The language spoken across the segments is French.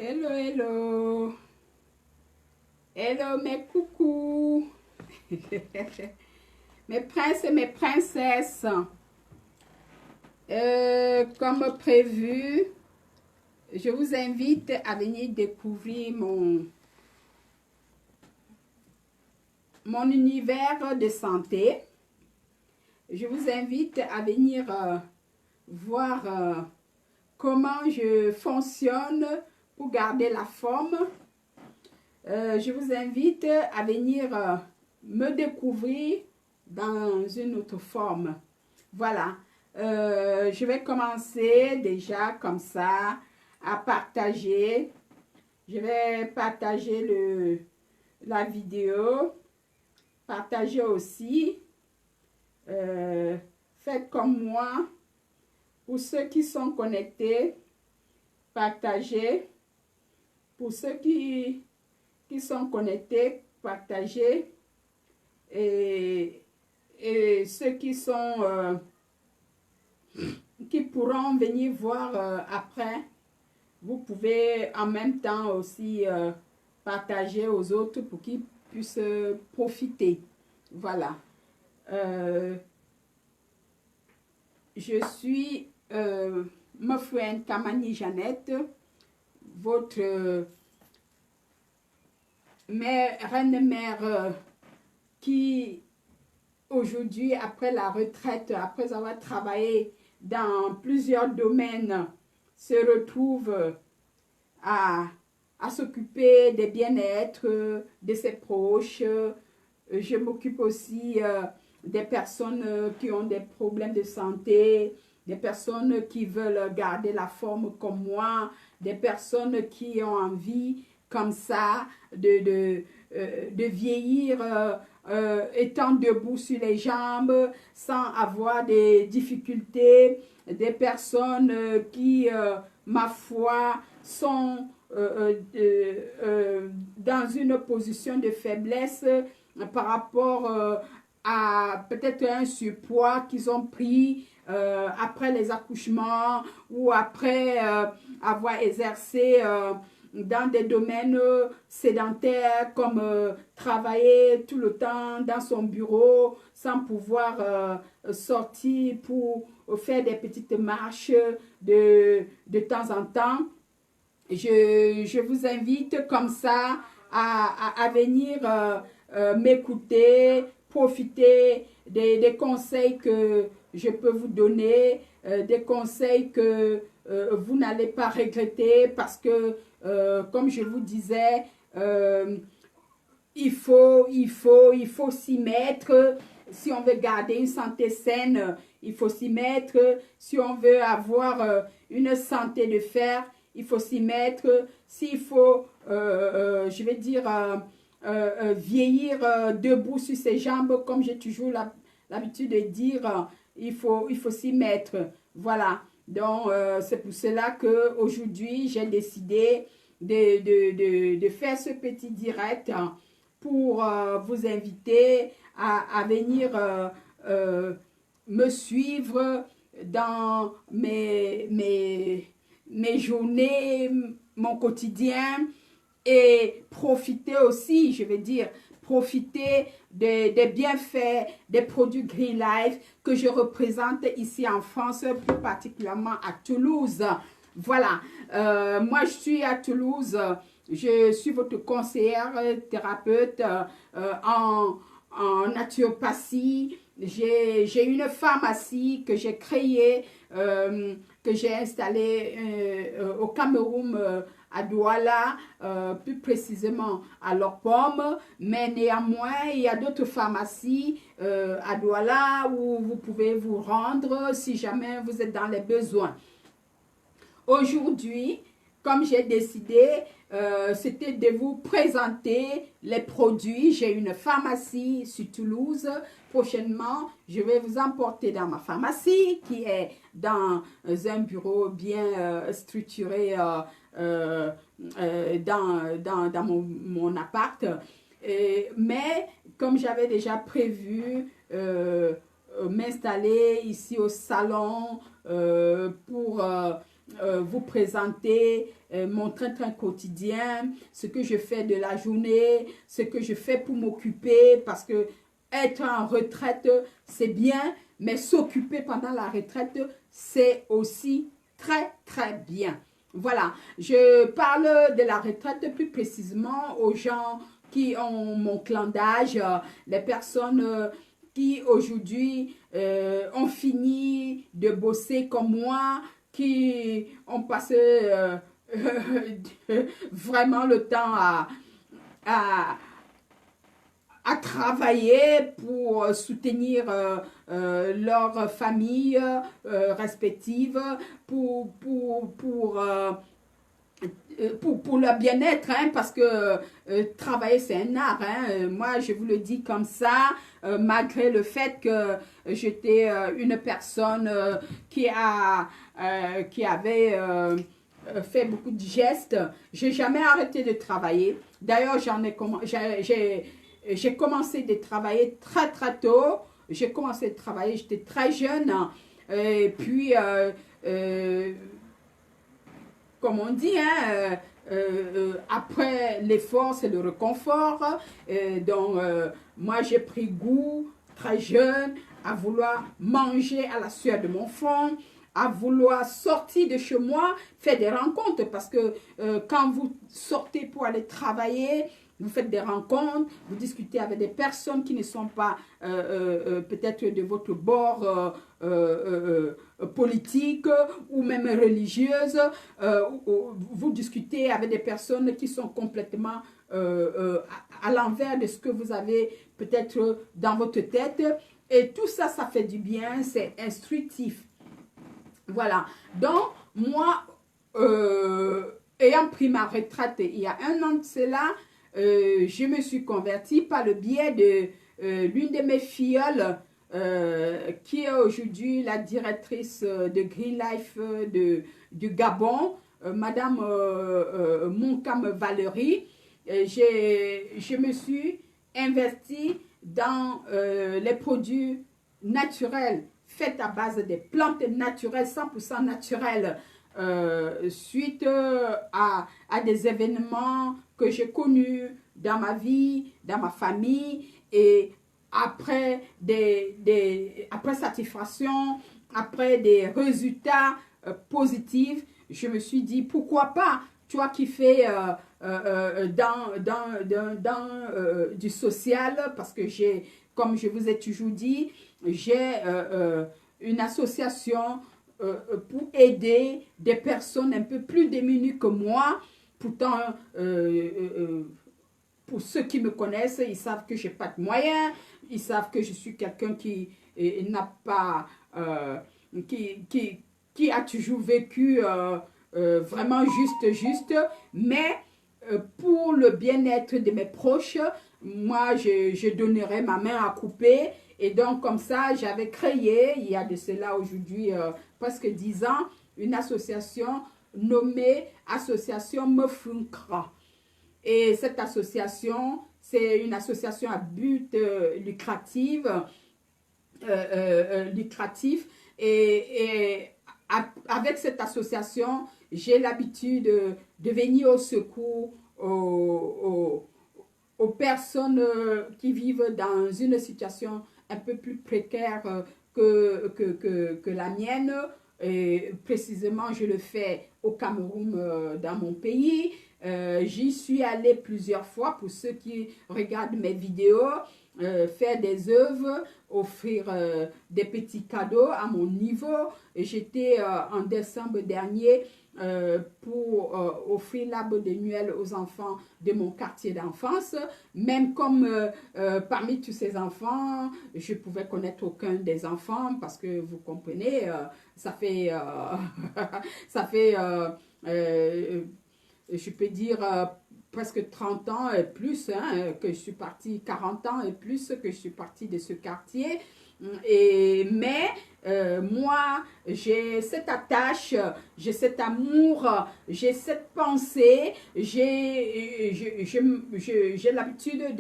Hello, hello. Hello, mes coucous. Mes princes et mes princesses. Comme prévu, je vous invite à venir découvrir mon univers de santé. Je vous invite à venir voir comment je fonctionne pour garder la forme. Je vous invite à venir me découvrir dans une autre forme. Voilà. Je vais commencer déjà comme ça à partager. Je vais partager la vidéo. Partagez aussi. Faites comme moi. Pour ceux qui sont connectés, partagez. Pour ceux qui sont connectés, partagez. Et ceux qui sont qui pourront venir voir après, vous pouvez en même temps aussi partager aux autres pour qu'ils puissent profiter. Voilà. Je suis Mofouane Kamani Jeannette, votre reine-mère qui aujourd'hui, après la retraite, après avoir travaillé dans plusieurs domaines, se retrouve à s'occuper des bien-être de ses proches. Je m'occupe aussi des personnes qui ont des problèmes de santé, des personnes qui veulent garder la forme comme moi, des personnes qui ont envie comme ça de vieillir étant debout sur les jambes sans avoir des difficultés, des personnes qui, ma foi, sont dans une position de faiblesse par rapport à peut-être un surpoids qu'ils ont pris après les accouchements ou après avoir exercé dans des domaines sédentaires comme travailler tout le temps dans son bureau sans pouvoir sortir pour faire des petites marches de temps en temps. Je vous invite comme ça à venir m'écouter, profiter des conseils que je peux vous donner, des conseils que vous n'allez pas regretter parce que, comme je vous disais, il faut s'y mettre. Si on veut garder une santé saine, il faut s'y mettre. Si on veut avoir une santé de fer, il faut s'y mettre. S'il faut, je vais dire, vieillir debout sur ses jambes, comme j'ai toujours l'habitude de dire, il faut s'y mettre. Voilà. Donc, c'est pour cela qu'aujourd'hui, j'ai décidé de faire ce petit direct pour vous inviter à venir me suivre dans mes journées, mon quotidien et profiter aussi, je vais dire, profiter des bienfaits des produits Green Life que je représente ici en France, plus particulièrement à Toulouse. Voilà, moi je suis à Toulouse, je suis votre conseillère thérapeute en naturopathie. J'ai une pharmacie que j'ai créée, que j'ai installée au Cameroun, à Douala, plus précisément à Lopom, mais néanmoins, il y a d'autres pharmacies à Douala où vous pouvez vous rendre si jamais vous êtes dans les besoins. Aujourd'hui, comme j'ai décidé, c'était de vous présenter les produits. J'ai une pharmacie sur Toulouse. Prochainement, je vais vous emporter dans ma pharmacie qui est dans un bureau bien structuré dans mon appart. Mais comme j'avais déjà prévu m'installer ici au salon pour vous présenter mon train-train quotidien, ce que je fais de la journée, ce que je fais pour m'occuper, parce que être en retraite, c'est bien, mais s'occuper pendant la retraite, c'est aussi très, très bien. Voilà, je parle de la retraite plus précisément aux gens qui ont mon clan d'âge, les personnes qui aujourd'hui ont fini de bosser comme moi, qui ont passé vraiment le temps à, à travailler pour soutenir leurs familles respectives, pour leur bien-être, hein, parce que travailler c'est un art, hein. Moi je vous le dis comme ça, malgré le fait que j'étais une personne qui avait fait beaucoup de gestes, j'ai jamais arrêté de travailler. D'ailleurs j'ai commencé de travailler très très tôt. J'ai commencé de travailler, j'étais très jeune. Et puis, comme on dit, hein, après l'effort, c'est le réconfort. Donc, moi, j'ai pris goût très jeune à vouloir manger à la sueur de mon front, à vouloir sortir de chez moi, faire des rencontres. Parce que quand vous sortez pour aller travailler, vous faites des rencontres, vous discutez avec des personnes qui ne sont pas peut-être de votre bord politique ou même religieuse. Vous discutez avec des personnes qui sont complètement à l'envers de ce que vous avez peut-être dans votre tête. Et tout ça, ça fait du bien, c'est instructif. Voilà. Donc, moi, ayant pris ma retraite il y a 1 an de cela, je me suis convertie par le biais de l'une de mes filleules qui est aujourd'hui la directrice de Green Life du Gabon, Madame Monkam Valérie. Je me suis investie dans les produits naturels faits à base des plantes naturelles, 100% naturelles, suite à des événements que j'ai connus dans ma vie, dans ma famille, et après après satisfaction, après des résultats positifs, je me suis dit pourquoi pas, toi qui fais du social, parce que j'ai, comme je vous ai toujours dit, j'ai une association pour aider des personnes un peu plus démunies que moi. Pourtant, pour ceux qui me connaissent, ils savent que je n'ai pas de moyens, ils savent que je suis quelqu'un qui n'a pas, qui a toujours vécu vraiment juste, mais pour le bien-être de mes proches, moi, je donnerais ma main à couper. Et donc, comme ça, j'avais créé, il y a de cela aujourd'hui presque 10 ans, une association nommée Association Mefunkra. Et cette association, c'est une association à but lucratif. Et avec cette association, j'ai l'habitude de venir au secours aux personnes qui vivent dans une situation un peu plus précaire que la mienne. Et précisément, je le fais au Cameroun, dans mon pays. J'y suis allée plusieurs fois pour ceux qui regardent mes vidéos, faire des œuvres, offrir des petits cadeaux à mon niveau. J'étais en décembre dernier pour offrir l'arbre de Noël aux enfants de mon quartier d'enfance. Même comme parmi tous ces enfants, je pouvais connaître aucun des enfants parce que vous comprenez, ça fait, ça fait je peux dire presque 30 ans et plus, hein, que je suis partie, 40 ans et plus que je suis partie de ce quartier. Mais moi, j'ai cette attache, j'ai cet amour, j'ai cette pensée, j'ai l'habitude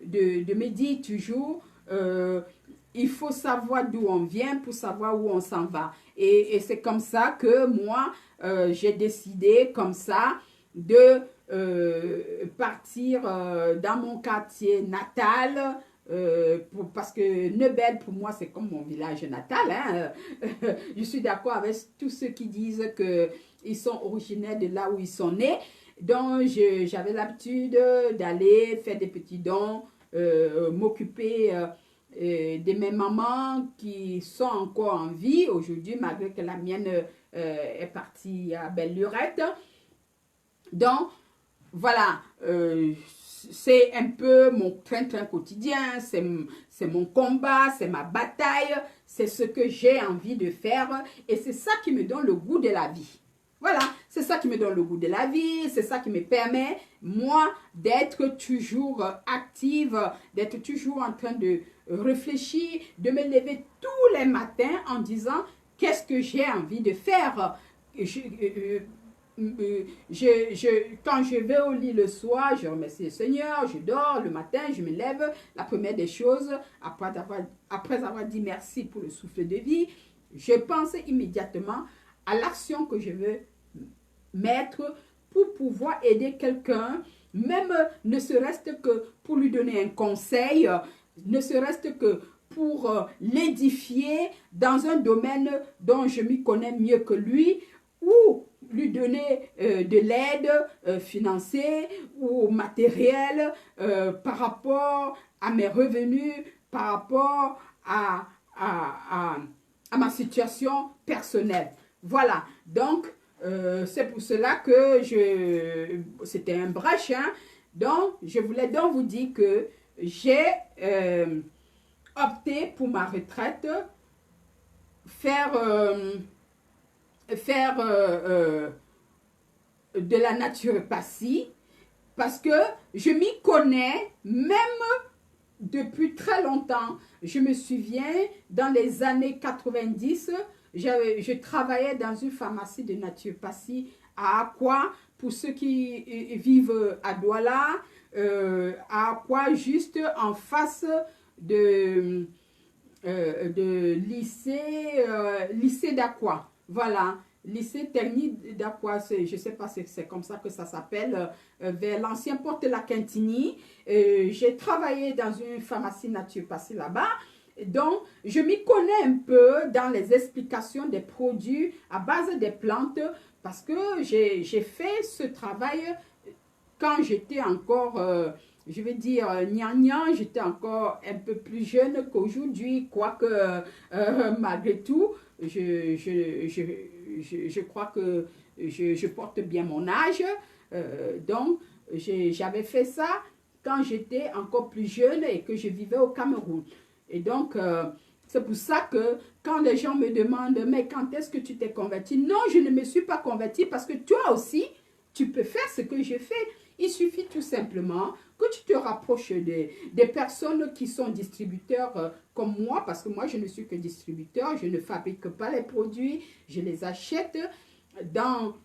de me dire toujours, il faut savoir d'où on vient pour savoir où on s'en va. Et c'est comme ça que moi, j'ai décidé comme ça de partir dans mon quartier natal. Parce que Nebel, pour moi, c'est comme mon village natal. Hein. Je suis d'accord avec tous ceux qui disent qu'ils sont originaires de là où ils sont nés. Donc, j'avais l'habitude d'aller faire des petits dons, m'occuper de mes mamans qui sont encore en vie aujourd'hui, malgré que la mienne est partie à Belle-Lurette. Donc, voilà, c'est un peu mon train-train quotidien, c'est mon combat, c'est ma bataille, c'est ce que j'ai envie de faire et c'est ça qui me donne le goût de la vie. Voilà, c'est ça qui me donne le goût de la vie, c'est ça qui me permet, moi, d'être toujours active, d'être toujours en train de réfléchir, de me lever tous les matins en disant qu'est-ce que j'ai envie de faire. Quand je vais au lit le soir, je remercie le Seigneur, je dors, le matin, je me lève. La première des choses, après avoir dit merci pour le souffle de vie, je pense immédiatement à l'action que je veux mettre pour pouvoir aider quelqu'un, même ne serait-ce que pour lui donner un conseil, ne serait-ce que pour l'édifier dans un domaine dont je m'y connais mieux que lui, ou lui donner de l'aide financière ou matérielle par rapport à mes revenus, par rapport à ma situation personnelle. Voilà, donc c'est pour cela que c'était un brèche, hein. Donc je voulais donc vous dire que j'ai opté pour ma retraite, faire de la naturopathie parce que je m'y connais même depuis très longtemps. Je me souviens, dans les années 90, je travaillais dans une pharmacie de naturopathie à Aqua, pour ceux qui vivent à Douala, à Aqua, juste en face de lycée d'Aqua. Voilà, lycée technique d'Aqua, je ne sais pas si c'est comme ça que ça s'appelle, vers l'ancien porte de la Quintini. J'ai travaillé dans une pharmacie naturopathie là-bas. Donc, je m'y connais un peu dans les explications des produits à base des plantes parce que j'ai fait ce travail quand j'étais encore, je vais dire, gnangnan, j'étais encore un peu plus jeune qu'aujourd'hui, quoique malgré tout, je crois que je porte bien mon âge. Donc, j'avais fait ça quand j'étais encore plus jeune et que je vivais au Cameroun. Et donc, c'est pour ça que quand les gens me demandent, mais quand est-ce que tu t'es converti? Non, je ne me suis pas converti parce que toi aussi, tu peux faire ce que j'ai fait. Il suffit tout simplement que tu te rapproches des personnes qui sont distributeurs comme moi, parce que moi, je ne suis que distributeur, je ne fabrique pas les produits, je les achète dans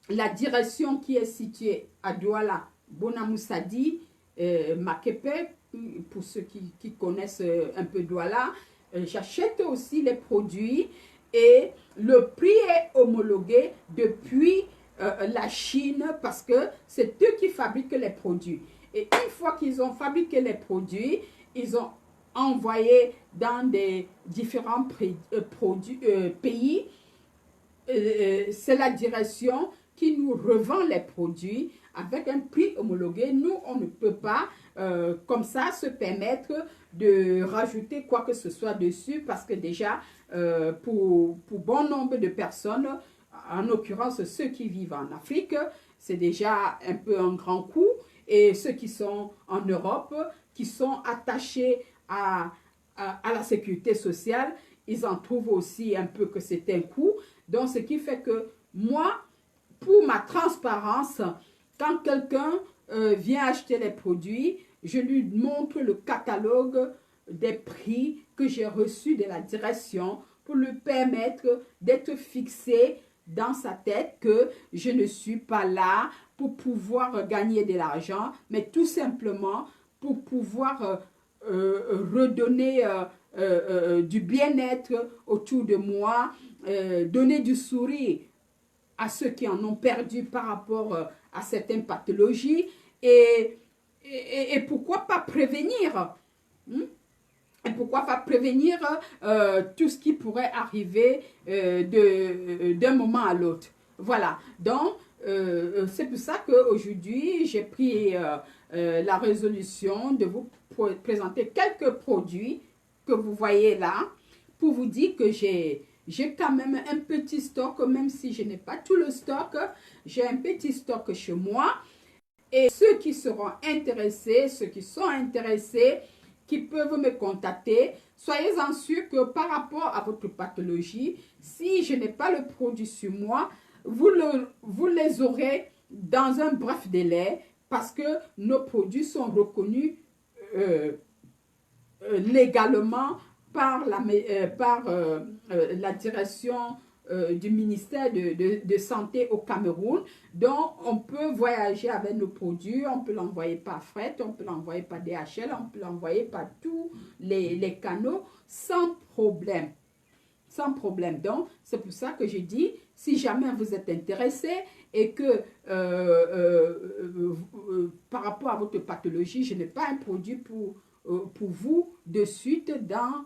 la direction qui est située à Douala, Bonamoussadi, Makepe, pour ceux qui connaissent un peu Douala. J'achète aussi les produits et le prix est homologué depuis la Chine parce que c'est eux qui fabriquent les produits. Et une fois qu'ils ont fabriqué les produits, ils ont envoyé dans des différents pays. C'est la direction qui nous revend les produits avec un prix homologué. Nous, on ne peut pas comme ça se permettre de rajouter quoi que ce soit dessus parce que déjà, pour bon nombre de personnes, en l'occurrence ceux qui vivent en Afrique, c'est déjà un peu un grand coup. Et ceux qui sont en Europe, qui sont attachés à la sécurité sociale, ils en trouvent aussi un peu que c'est un coup. Donc, ce qui fait que moi, pour ma transparence, quand quelqu'un vient acheter les produits, je lui montre le catalogue des prix que j'ai reçus de la direction pour lui permettre d'être fixé dans sa tête que je ne suis pas là pour pouvoir gagner de l'argent, mais tout simplement pour pouvoir redonner du bien-être autour de moi donner du sourire à ceux qui en ont perdu par rapport à certaines pathologies et pourquoi pas prévenir, hein? Et pourquoi pas prévenir tout ce qui pourrait arriver d'un moment à l'autre. Voilà, donc c'est pour ça qu'aujourd'hui j'ai pris la résolution de vous présenter quelques produits que vous voyez là, pour vous dire que j'ai quand même un petit stock, même si je n'ai pas tout le stock, j'ai un petit stock chez moi. Et ceux qui seront intéressés, ceux qui sont intéressés, qui peuvent me contacter, soyez-en sûrs que par rapport à votre pathologie, si je n'ai pas le produit sur moi, vous les aurez dans un bref délai parce que nos produits sont reconnus légalement par la direction du ministère de Santé au Cameroun. Donc, on peut voyager avec nos produits, on peut l'envoyer par fret, on peut l'envoyer par DHL, on peut l'envoyer par tous les canaux sans problème. Sans problème. Donc, c'est pour ça que je dis, si jamais vous êtes intéressé et que par rapport à votre pathologie, je n'ai pas un produit pour vous de suite dans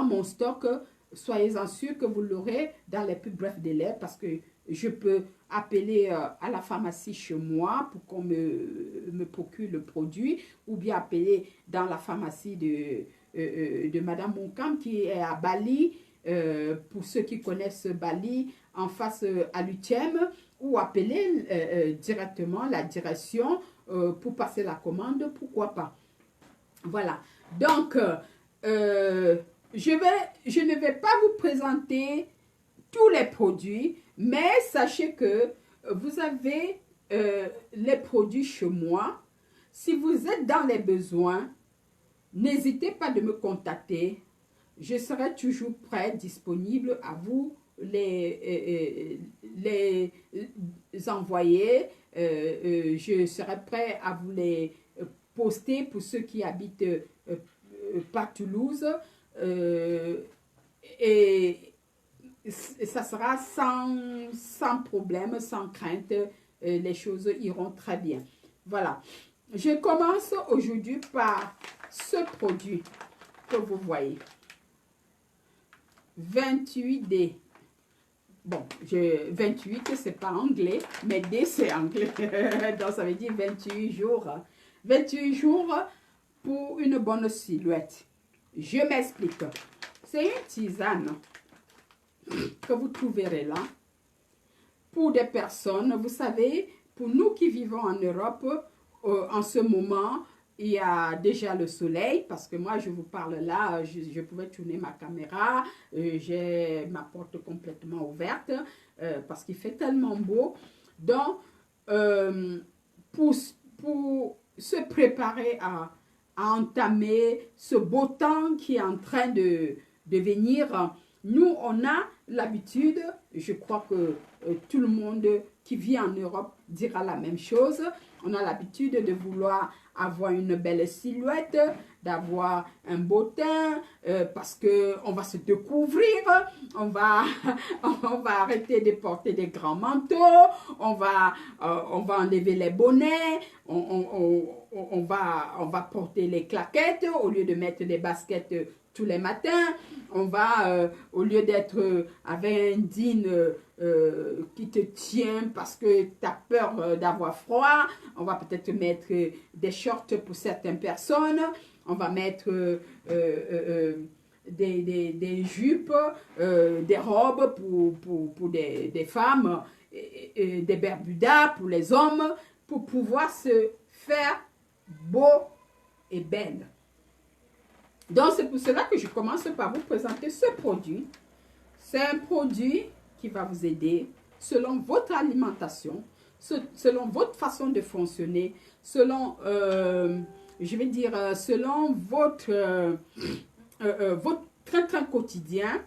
mon stock, soyez-en sûrs que vous l'aurez dans les plus brefs délais parce que je peux appeler à la pharmacie chez moi pour qu'on me procure le produit ou bien appeler dans la pharmacie de Madame Monkam qui est à Bali, pour ceux qui connaissent Bali, en face à l'UTM, ou appeler directement la direction pour passer la commande, pourquoi pas. Voilà, donc je ne vais pas vous présenter tous les produits, mais sachez que vous avez les produits chez moi. Si vous êtes dans les besoins, n'hésitez pas de me contacter. Je serai toujours prêt, disponible à vous les envoyer. Je serai prêt à vous les poster pour ceux qui habitent pas Toulouse. Et ça sera sans problème, sans crainte. Les choses iront très bien. Voilà. Je commence aujourd'hui par ce produit que vous voyez. 28D. Bon, 28, c'est pas anglais, mais D, c'est anglais. Donc, ça veut dire 28 jours. 28 jours pour une bonne silhouette. Je m'explique. C'est une tisane que vous trouverez là pour des personnes, vous savez, pour nous qui vivons en Europe, en ce moment, il y a déjà le soleil, parce que moi, je vous parle là, je pouvais tourner ma caméra, j'ai ma porte complètement ouverte, parce qu'il fait tellement beau. Donc, pour se préparer à entamer ce beau temps qui est en train de venir, nous, on a l'habitude, je crois que tout le monde qui vit en Europe dira la même chose, on a l'habitude de vouloir avoir une belle silhouette, d'avoir un beau teint, parce qu'on va se découvrir, on va arrêter de porter des grands manteaux, on va enlever les bonnets, on va porter les claquettes au lieu de mettre des baskets tous les matins. On va, au lieu d'être avec un jean qui te tient parce que tu as peur d'avoir froid, on va peut-être mettre des shorts pour certaines personnes, on va mettre des jupes, des robes pour des femmes, des bermudas pour les hommes, pour pouvoir se faire beau et belle. Donc, c'est pour cela que je commence par vous présenter ce produit. C'est un produit qui va vous aider selon votre alimentation, selon votre façon de fonctionner, selon, je vais dire, selon votre train-train quotidien.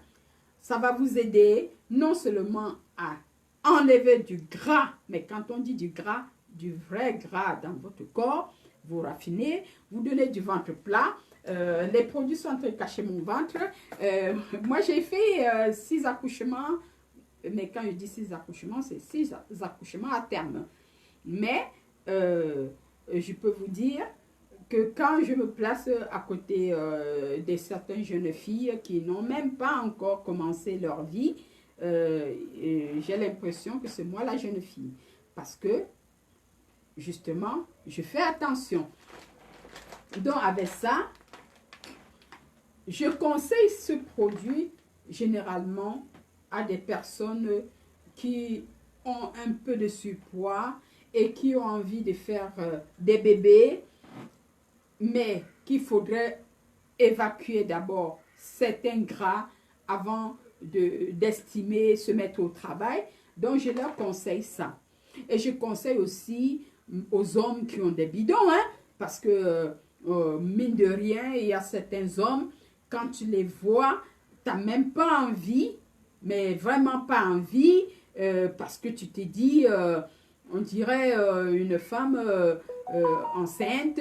Ça va vous aider non seulement à enlever du gras, mais quand on dit du gras, du vrai gras dans votre corps, vous raffinez, vous donnez du ventre plat, Les produits sont en train de cacher mon ventre. Moi, j'ai fait 6 accouchements. Mais quand je dis 6 accouchements, c'est 6 accouchements à terme. Mais je peux vous dire que quand je me place à côté de certaines jeunes filles qui n'ont même pas encore commencé leur vie, j'ai l'impression que c'est moi la jeune fille. Parce que, justement, je fais attention. Donc, avec ça, je conseille ce produit généralement à des personnes qui ont un peu de surpoids et qui ont envie de faire des bébés, mais qu'il faudrait évacuer d'abord certains gras avant d'estimer se mettre au travail. Donc, je leur conseille ça. Et je conseille aussi aux hommes qui ont des bidons, hein, parce que, mine de rien, il y a certains hommes, quand tu les vois, tu n'as même pas envie, mais vraiment pas envie, parce que tu te dis, on dirait une femme enceinte,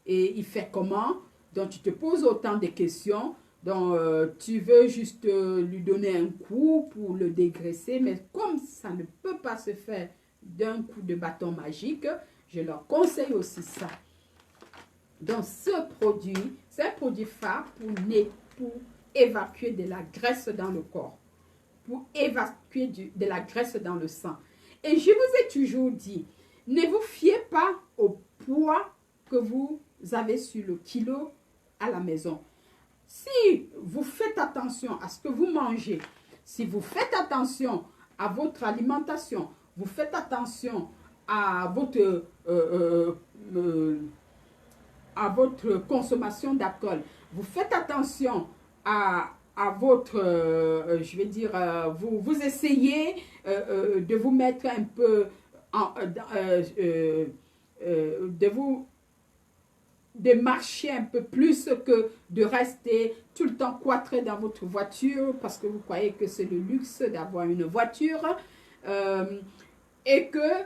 et il fait comment? Donc, tu te poses autant de questions. Donc, tu veux juste lui donner un coup pour le dégraisser, mais comme ça ne peut pas se faire d'un coup de bâton magique, je leur conseille aussi ça. Donc, ce produit, c'est un produit phare pour évacuer de la graisse dans le corps, pour évacuer de la graisse dans le sang. Et je vous ai toujours dit, ne vous fiez pas au poids que vous avez sur le kilo à la maison. Si vous faites attention à ce que vous mangez, si vous faites attention à votre alimentation, vous faites attention à votre consommation d'alcool, vous faites attention à votre, je vais dire, vous essayez de vous mettre un peu, de marcher un peu plus que de rester tout le temps cloîtré dans votre voiture parce que vous croyez que c'est le luxe d'avoir une voiture et que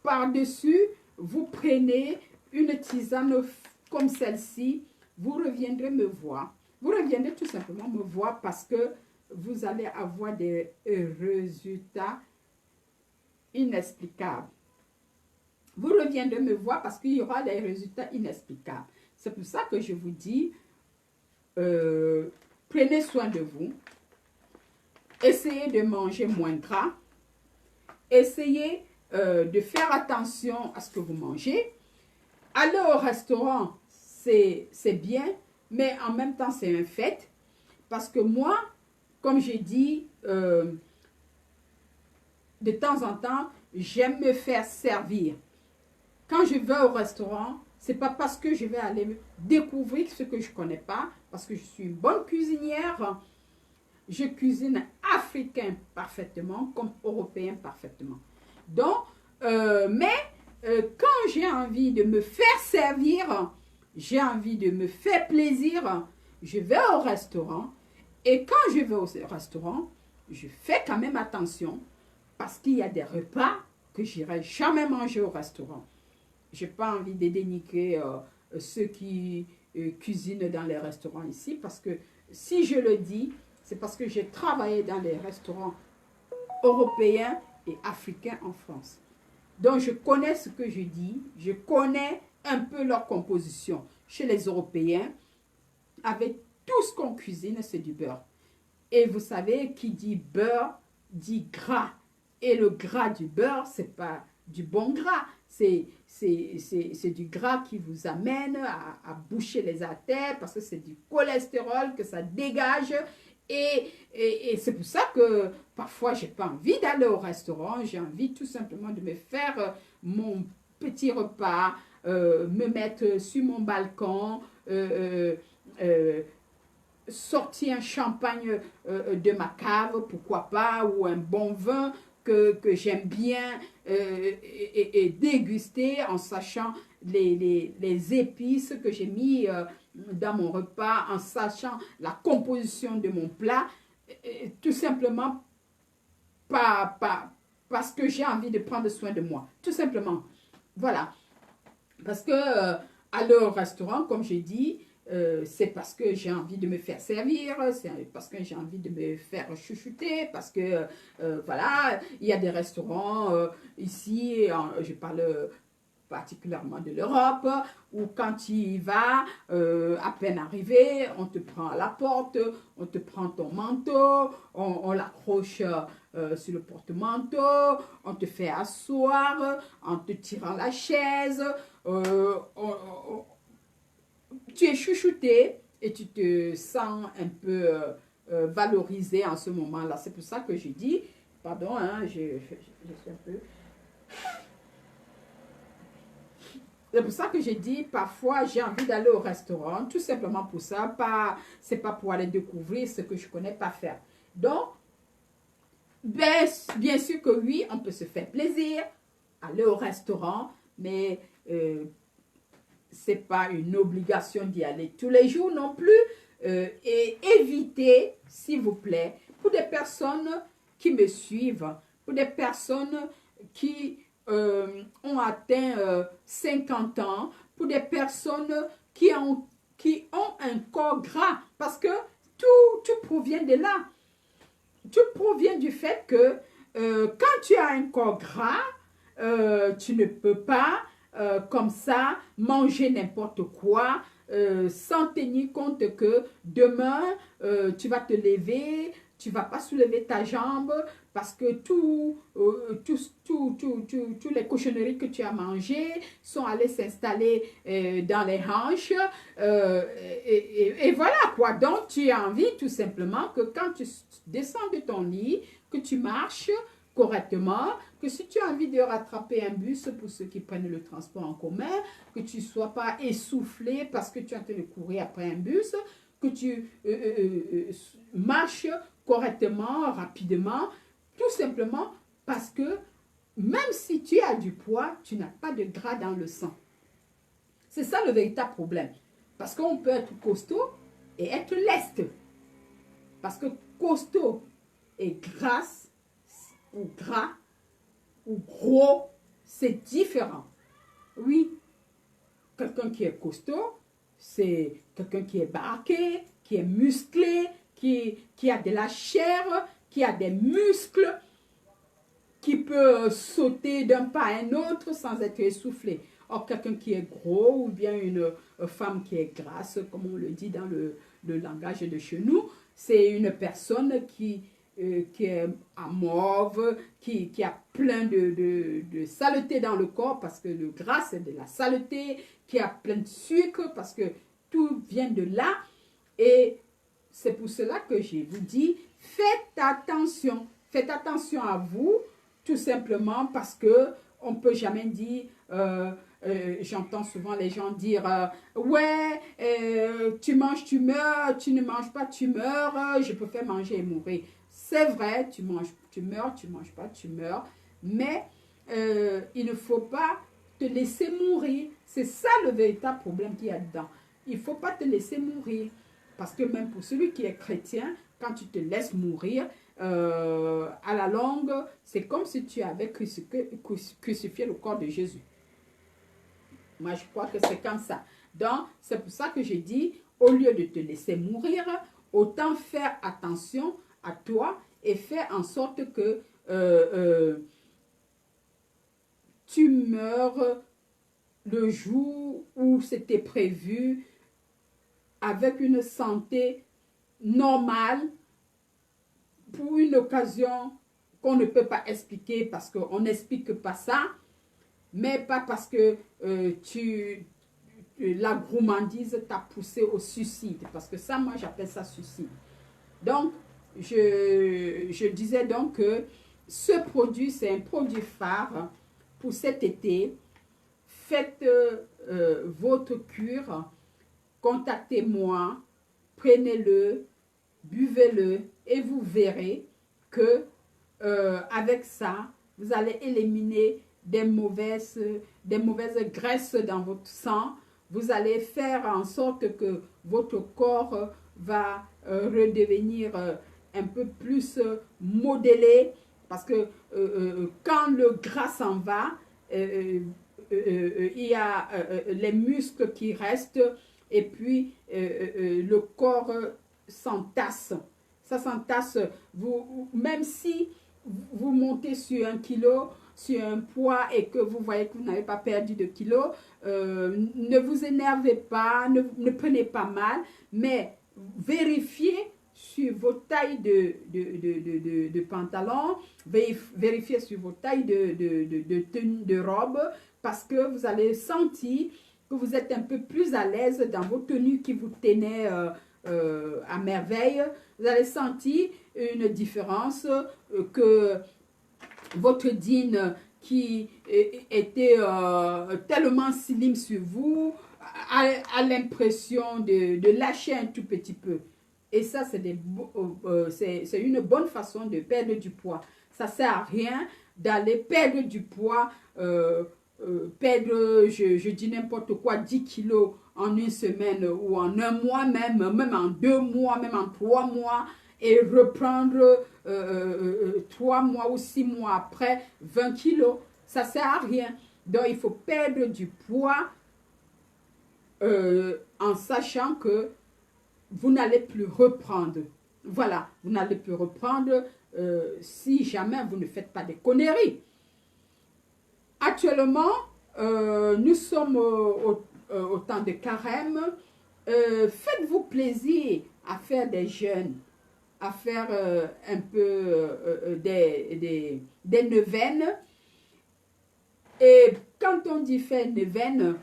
par-dessus, vous prenez une tisane comme celle-ci, vous reviendrez me voir. Vous reviendrez tout simplement me voir parce que vous allez avoir des résultats inexplicables. Vous reviendrez me voir parce qu'il y aura des résultats inexplicables. C'est pour ça que je vous dis, prenez soin de vous. Essayez de manger moins gras. Essayez de faire attention à ce que vous mangez. Aller au restaurant, c'est bien, mais en même temps, c'est un fait. Parce que moi, comme j'ai dit, de temps en temps, j'aime me faire servir. Quand je vais au restaurant, ce n'est pas parce que je vais aller découvrir ce que je ne connais pas, parce que je suis une bonne cuisinière. Je cuisine africain parfaitement, comme européen parfaitement. Donc, quand j'ai envie de me faire servir, j'ai envie de me faire plaisir, je vais au restaurant. Et quand je vais au restaurant, je fais quand même attention, parce qu'il y a des repas que je n'irai jamais manger au restaurant. Je n'ai pas envie de dénigrer ceux qui cuisinent dans les restaurants ici, parce que si je le dis, c'est parce que j'ai travaillé dans les restaurants européens et africains en France. Donc, je connais ce que je dis, je connais un peu leur composition. Chez les Européens, avec tout ce qu'on cuisine, c'est du beurre. Et vous savez, qui dit beurre, dit gras. Et le gras du beurre, ce n'est pas du bon gras. C'est du gras qui vous amène à boucher les artères parce que c'est du cholestérol que ça dégage. Et c'est pour ça que parfois, je n'ai pas envie d'aller au restaurant. J'ai envie tout simplement de me faire mon petit repas, me mettre sur mon balcon, sortir un champagne de ma cave, pourquoi pas, ou un bon vin que j'aime bien et déguster en sachant les épices que j'ai mis dans mon repas, en sachant la composition de mon plat, tout simplement parce que j'ai envie de prendre soin de moi. Tout simplement. Voilà. Parce que aller au restaurant, comme j'ai dit, c'est parce que j'ai envie de me faire servir, c'est parce que j'ai envie de me faire chouchouter, parce que, voilà, il y a des restaurants ici, je parle particulièrement de l'Europe, où quand tu y vas, à peine arrivé, on te prend à la porte, on te prend ton manteau, on l'accroche sur le porte-manteau, on te fait asseoir, en te tirant la chaise, tu es chouchouté et tu te sens un peu valorisé en ce moment-là. C'est pour ça que je dis, pardon, hein, je suis un peu... C'est pour ça que j'ai dit, parfois, j'ai envie d'aller au restaurant, tout simplement pour ça. C'est pas pour aller découvrir ce que je connais pas faire. Donc, bien sûr que oui, on peut se faire plaisir, aller au restaurant, mais c'est pas une obligation d'y aller tous les jours non plus. Et évitez, s'il vous plaît, pour des personnes qui me suivent, pour des personnes qui ont atteint 50 ans, pour des personnes qui ont un corps gras, parce que tout provient de là. Tout provient du fait que quand tu as un corps gras, tu ne peux pas comme ça manger n'importe quoi sans tenir compte que demain tu vas te lever, tu vas pas soulever ta jambe parce que tous les cochonneries que tu as mangées sont allées s'installer dans les hanches et voilà quoi. Donc tu as envie tout simplement que quand tu descends de ton lit, que tu marches correctement, que si tu as envie de rattraper un bus pour ceux qui prennent le transport en commun, que tu ne sois pas essoufflé parce que tu es en train de courir après un bus, que tu marches correctement, rapidement, tout simplement parce que même si tu as du poids, tu n'as pas de gras dans le sang. C'est ça le véritable problème. Parce qu'on peut être costaud et être leste. Parce que costaud et grasse, ou gras, ou gros, c'est différent. Oui, quelqu'un qui est costaud, c'est quelqu'un qui est baraqué, qui est musclé, qui a de la chair, qui a des muscles, qui peut sauter d'un pas à un autre sans être essoufflé. Or, quelqu'un qui est gros ou bien une femme qui est grasse, comme on le dit dans le langage de chez nous, c'est une personne qui est amorphe, qui a plein de saleté dans le corps parce que le gras c'est de la saleté, qui a plein de sucre parce que tout vient de là. Et c'est pour cela que je vous dis, faites attention à vous, tout simplement parce que on ne peut jamais dire, j'entends souvent les gens dire, ouais, tu manges, tu meurs, tu ne manges pas, tu meurs, je préfère manger et mourir. C'est vrai, tu manges, tu meurs, tu ne manges pas, tu meurs, mais il ne faut pas te laisser mourir. C'est ça le véritable problème qu'il y a dedans. Il ne faut pas te laisser mourir. Parce que même pour celui qui est chrétien, quand tu te laisses mourir, à la longue, c'est comme si tu avais crucifié le corps de Jésus. Moi, je crois que c'est comme ça. Donc, c'est pour ça que je dis, au lieu de te laisser mourir, autant faire attention à toi et faire en sorte que tu meurs le jour où c'était prévu avec une santé normale pour une occasion qu'on ne peut pas expliquer parce qu'on n'explique pas ça, mais pas parce que la gourmandise t'a poussé au suicide, parce que ça, moi, j'appelle ça suicide. Donc, je disais donc que ce produit, c'est un produit phare pour cet été. Faites votre cure, contactez-moi, prenez-le, buvez-le et vous verrez que avec ça, vous allez éliminer des mauvaises graisses dans votre sang. Vous allez faire en sorte que votre corps va redevenir un peu plus modélé parce que quand le gras s'en va, il y a les muscles qui restent et puis le corps s'entasse. Ça s'entasse, même si vous montez sur 1 kilo, sur un poids et que vous voyez que vous n'avez pas perdu de kilos, ne vous énervez pas, ne prenez pas mal, mais vérifiez sur vos tailles de pantalons, vérifiez sur vos tailles de robe, parce que vous allez sentir que vous êtes un peu plus à l'aise dans vos tenues qui vous tenaient à merveille. Vous allez sentir une différence, que votre jean qui était tellement slim sur vous a l'impression de lâcher un tout petit peu. Et ça, c'est une bonne façon de perdre du poids. Ça ne sert à rien d'aller perdre du poids, perdre, je dis n'importe quoi, 10 kilos en une semaine ou en un mois même en 2 mois, même en 3 mois, et reprendre 3 mois ou 6 mois après 20 kilos. Ça ne sert à rien. Donc, il faut perdre du poids en sachant que vous n'allez plus reprendre. Voilà, vous n'allez plus reprendre si jamais vous ne faites pas des conneries. Actuellement, nous sommes au temps de carême. Faites-vous plaisir à faire des jeûnes, à faire un peu des neuvaines. Et quand on dit faire neuvaine,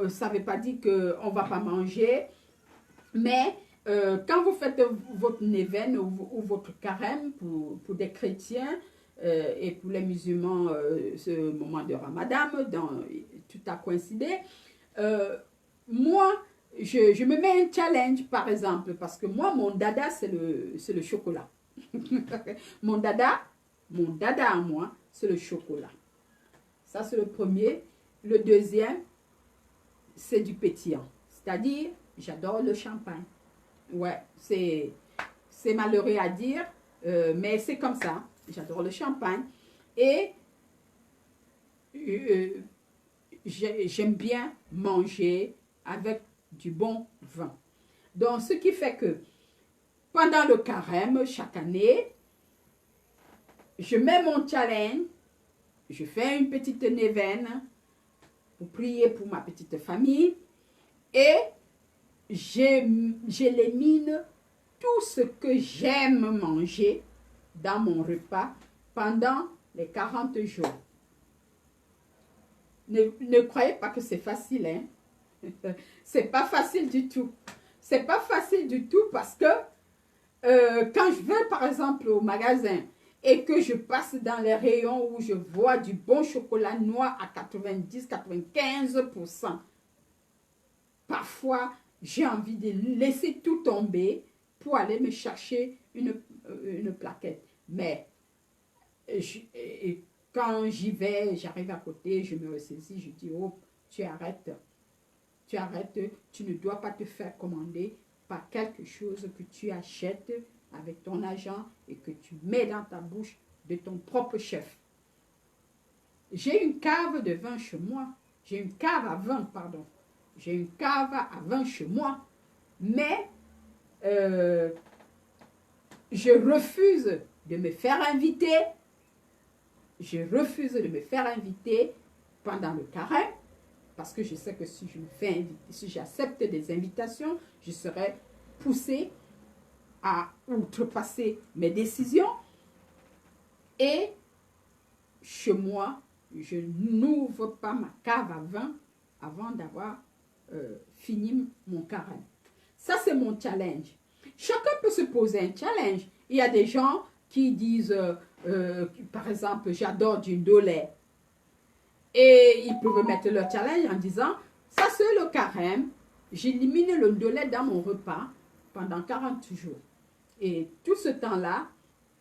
ça ne veut pas dire qu'on ne va pas manger, mais quand vous faites votre neuvaine ou votre carême pour des chrétiens et pour les musulmans, ce moment de Ramadan, tout a coïncidé, moi, je me mets un challenge, par exemple, parce que moi, mon dada, c'est le chocolat. Mon dada à moi, c'est le chocolat. Ça, c'est le premier. Le deuxième, c'est du pétillant. C'est-à-dire, j'adore le champagne. Ouais, c'est malheureux à dire, mais c'est comme ça. J'adore le champagne. Et j'aime bien manger avec du bon vin. Donc, ce qui fait que pendant le carême, chaque année, je mets mon challenge, je fais une petite neuvaine pour prier pour ma petite famille et j'élimine tout ce que j'aime manger dans mon repas pendant les 40 jours. Ne croyez pas que c'est facile, hein? C'est pas facile du tout. C'est pas facile du tout parce que quand je vais par exemple au magasin et que je passe dans les rayons où je vois du bon chocolat noir à 90-95%, parfois j'ai envie de laisser tout tomber pour aller me chercher une plaquette. Mais quand j'y vais, j'arrive à côté, je me ressaisis, je dis, oh, tu arrêtes, tu ne dois pas te faire commander par quelque chose que tu achètes avec ton argent et que tu mets dans ta bouche de ton propre chef. J'ai une cave de vin chez moi, j'ai une cave à vin, pardon. J'ai une cave à vin chez moi, mais je refuse de me faire inviter. Je refuse de me faire inviter pendant le carême parce que je sais que si je me fais inviter, si j'accepte des invitations, je serai poussée à outrepasser mes décisions. Et chez moi, je n'ouvre pas ma cave à vin avant d'avoir fini mon carême. Ça, c'est mon challenge. Chacun peut se poser un challenge. Il y a des gens qui disent, par exemple, j'adore du ndolé. Et ils peuvent mettre leur challenge en disant, ça c'est le carême, j'élimine le ndolé dans mon repas pendant 40 jours. Et tout ce temps-là,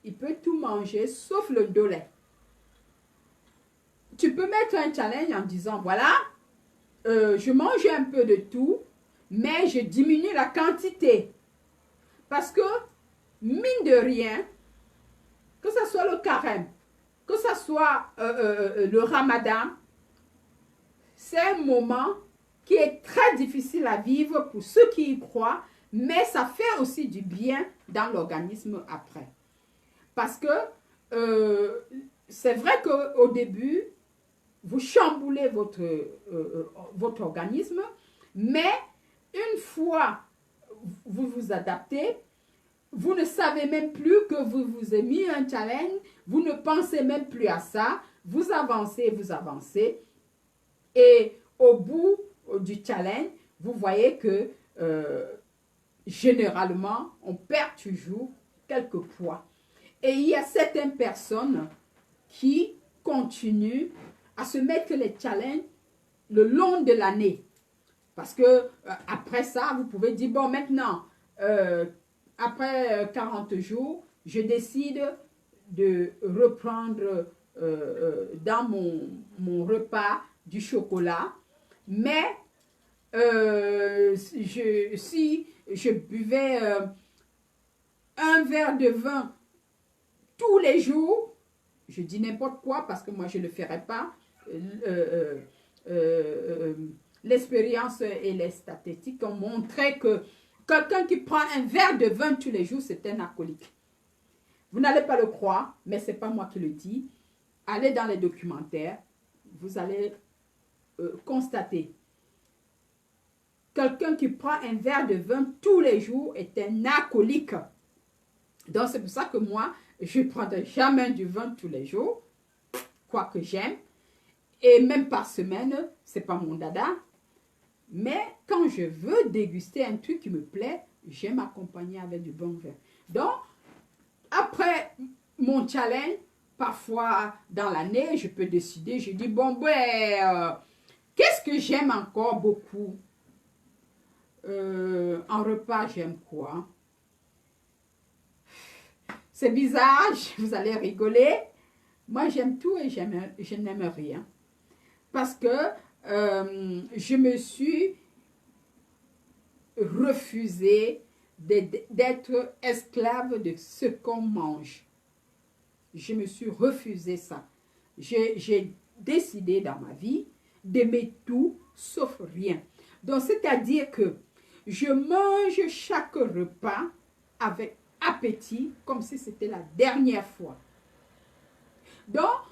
il peut tout manger sauf le ndolé. Tu peux mettre un challenge en disant, voilà, je mange un peu de tout, mais je diminue la quantité. Parce que, mine de rien, que ce soit le carême, que ce soit le ramadan, c'est un moment qui est très difficile à vivre pour ceux qui y croient, mais ça fait aussi du bien dans l'organisme après. Parce que c'est vrai qu'au début, vous chamboulez votre organisme, mais une fois vous vous adaptez, vous ne savez même plus que vous vous avez mis un challenge, vous ne pensez même plus à ça, vous avancez, et au bout du challenge, vous voyez que généralement, on perd toujours quelques poids. Et il y a certaines personnes qui continuent à se mettre les challenges le long de l'année. Parce que après ça, vous pouvez dire, bon, maintenant, après 40 jours, je décide de reprendre dans mon repas du chocolat. Mais si je buvais un verre de vin tous les jours, je dis n'importe quoi parce que moi je ne le ferai pas. L'expérience et les statistiques ont montré que quelqu'un qui prend un verre de vin tous les jours, c'est un alcoolique. Vous n'allez pas le croire, mais ce n'est pas moi qui le dis. Allez dans les documentaires, vous allez constater. Quelqu'un qui prend un verre de vin tous les jours est un alcoolique. Donc c'est pour ça que moi, je ne prendrai jamais du vin tous les jours, quoique j'aime. Et même par semaine, ce n'est pas mon dada. Mais quand je veux déguster un truc qui me plaît, j'aime m'accompagner avec du bon vin. Donc, après mon challenge, parfois dans l'année, je peux décider, je dis, bon, qu'est-ce que j'aime encore beaucoup? En repas, j'aime quoi? C'est bizarre, vous allez rigoler. Moi, j'aime tout et je n'aime rien. Parce que je me suis refusée d'être esclave de ce qu'on mange. Je me suis refusée ça. J'ai décidé dans ma vie d'aimer tout sauf rien. Donc, c'est-à-dire que je mange chaque repas avec appétit, comme si c'était la dernière fois. Donc,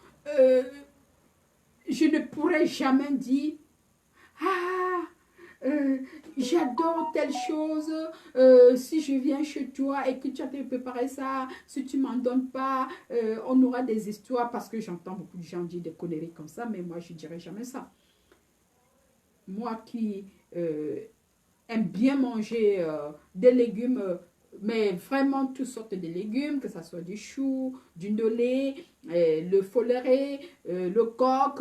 je ne pourrais jamais dire « Ah, j'adore telle chose, si je viens chez toi et que tu as préparé ça, si tu ne m'en donnes pas, on aura des histoires. » Parce que j'entends beaucoup de gens dire des conneries comme ça, mais moi, je ne dirais jamais ça. Moi qui aime bien manger des légumes, mais vraiment toutes sortes de légumes, que ce soit du chou, du nolé, le foleret, le coq,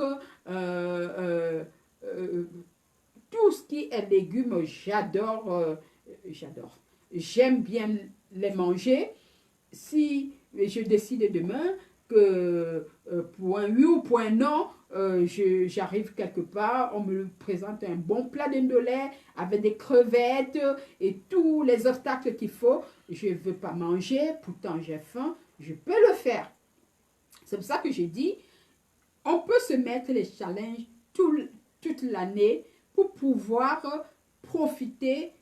tout ce qui est légumes, j'adore. J'aime bien les manger. Si je décide demain que pour un oui ou pour un non, j'arrive quelque part, on me présente un bon plat de ndolé avec des crevettes et tous les obstacles qu'il faut. Je ne veux pas manger, pourtant j'ai faim, je peux le faire. C'est pour ça que j'ai dit, on peut se mettre les challenges toute l'année pour pouvoir profiter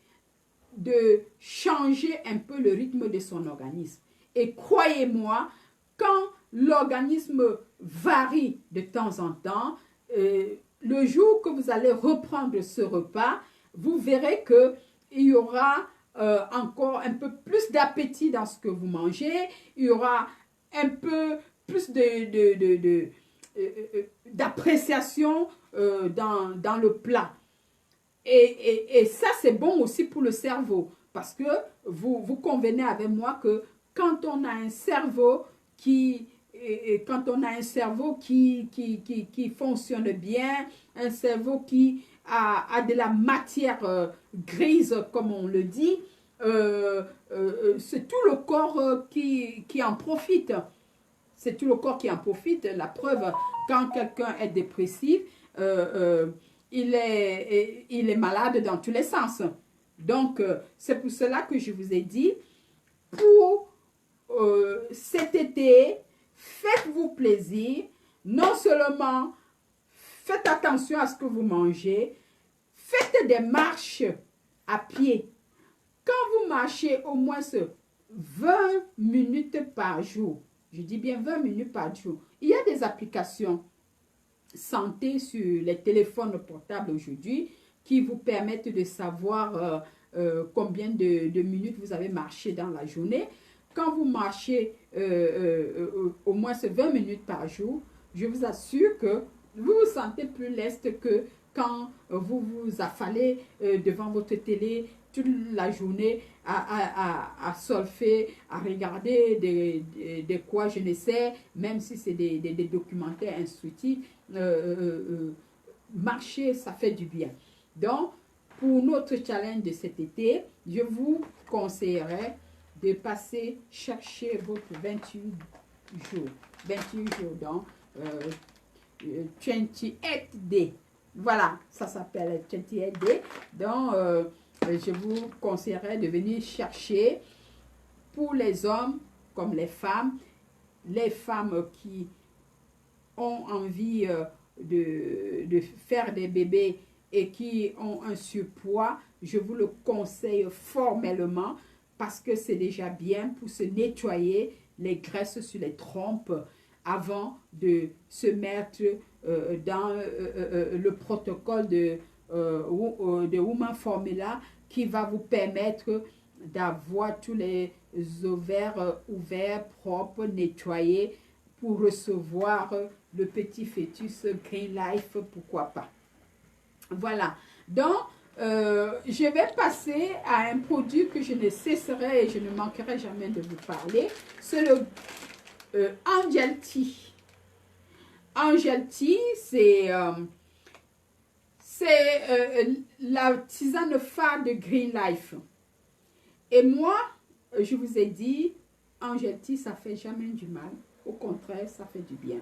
de changer un peu le rythme de son organisme. Et croyez-moi, quand l'organisme varie de temps en temps, le jour que vous allez reprendre ce repas, vous verrez qu'il y aura encore un peu plus d'appétit dans ce que vous mangez, il y aura un peu plus d'appréciation dans le plat. Et ça, c'est bon aussi pour le cerveau, parce que vous convenez avec moi que quand on a un cerveau qui fonctionne bien, un cerveau qui a de la matière grise, comme on le dit, c'est tout le corps qui en profite. C'est tout le corps qui en profite. La preuve, quand quelqu'un est dépressif, il est malade dans tous les sens. Donc, c'est pour cela que je vous ai dit, pour cet été, faites-vous plaisir. Non seulement faites attention à ce que vous mangez, Faites des marches à pied. Quand vous marchez au moins 20 minutes par jour, je dis bien 20 minutes par jour, il y a des applications santé sur les téléphones portables aujourd'hui qui vous permettent de savoir combien de minutes vous avez marché dans la journée. Quand vous marchez au moins 20 minutes par jour, je vous assure que vous vous sentez plus leste que quand vous vous affalez devant votre télé toute la journée à solfer, à regarder des quoi je ne sais, même si c'est des documentaires instructifs. Marcher, ça fait du bien. Donc, pour notre challenge de cet été, je vous conseillerais de passer chercher votre 28 jours. 28 jours, donc 28 day. Voilà, ça s'appelle 28 day. Donc, je vous conseillerais de venir chercher pour les hommes comme les femmes qui ont envie de faire des bébés et qui ont un surpoids, je vous le conseille formellement parce que c'est déjà bien pour se nettoyer les graisses sur les trompes avant de se mettre dans le protocole de Woman Formula qui va vous permettre d'avoir tous les ovaires ouverts, propres, nettoyés pour recevoir le petit fœtus Green Life, pourquoi pas. Voilà. Donc, je vais passer à un produit que je ne cesserai et je ne manquerai jamais de vous parler. C'est le Angel Tea. Angel Tea, c'est la tisane phare de Green Life. Et moi, je vous ai dit, Angel Tea, ça ne fait jamais du mal. Au contraire, ça fait du bien.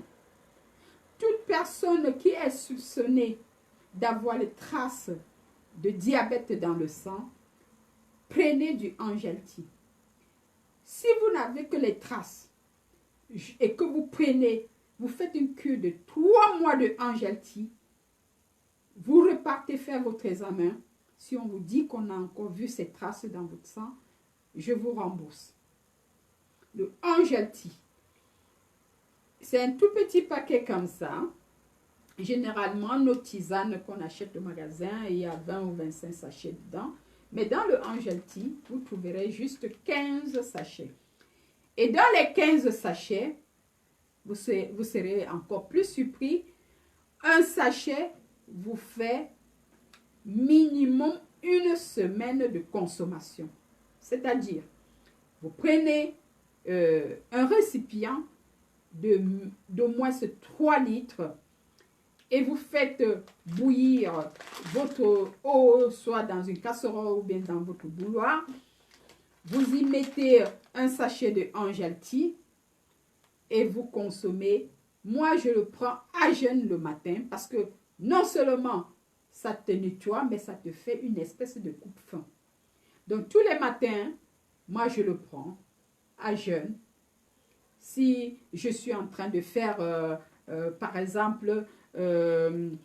Toute personne qui est soupçonnée d'avoir les traces de diabète dans le sang, prenez du Angel Tea. Si vous n'avez que les traces et que vous prenez, vous faites une cure de 3 mois de Angel Tea, vous repartez faire votre examen. Si on vous dit qu'on a encore vu ces traces dans votre sang, je vous rembourse. Le Angel Tea. C'est un tout petit paquet comme ça. Généralement, nos tisanes qu'on achète au magasin, il y a 20 ou 25 sachets dedans. Mais dans le Angel Tea, vous trouverez juste 15 sachets. Et dans les 15 sachets, vous serez encore plus surpris. Un sachet vous fait minimum 1 semaine de consommation. C'est-à-dire, vous prenez un récipient d'au moins 3 litres et vous faites bouillir votre eau, soit dans une casserole ou bien dans votre bouilloire. Vous y mettez un sachet de Angel Tea et vous consommez. Moi, je le prends à jeun le matin parce que non seulement ça te nettoie, mais ça te fait une espèce de coupe-faim. Donc, tous les matins, moi, je le prends à jeun. Si je suis en train de faire, par exemple, une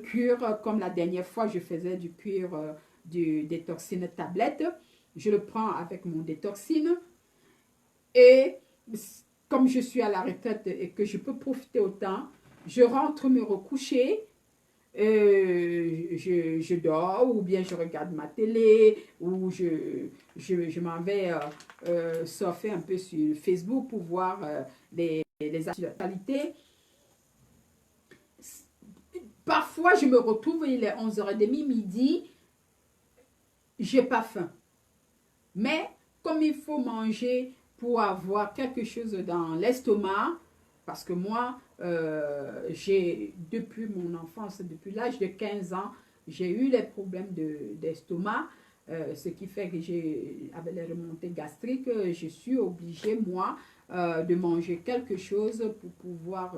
cure, comme la dernière fois, je faisais du cure du détoxine tablette, je le prends avec mon détoxine. Et comme je suis à la retraite et que je peux profiter autant, je rentre me recoucher. Je dors ou bien je regarde ma télé ou je m'en vais surfer un peu sur Facebook pour voir les actualités. Parfois, je me retrouve, il est 11h30, midi, j'ai pas faim. Mais comme il faut manger pour avoir quelque chose dans l'estomac, parce que moi, j'ai, depuis mon enfance, depuis l'âge de 15 ans, j'ai eu les problèmes d'estomac, ce qui fait que avec les remontées gastriques, je suis obligée, moi, de manger quelque chose pour pouvoir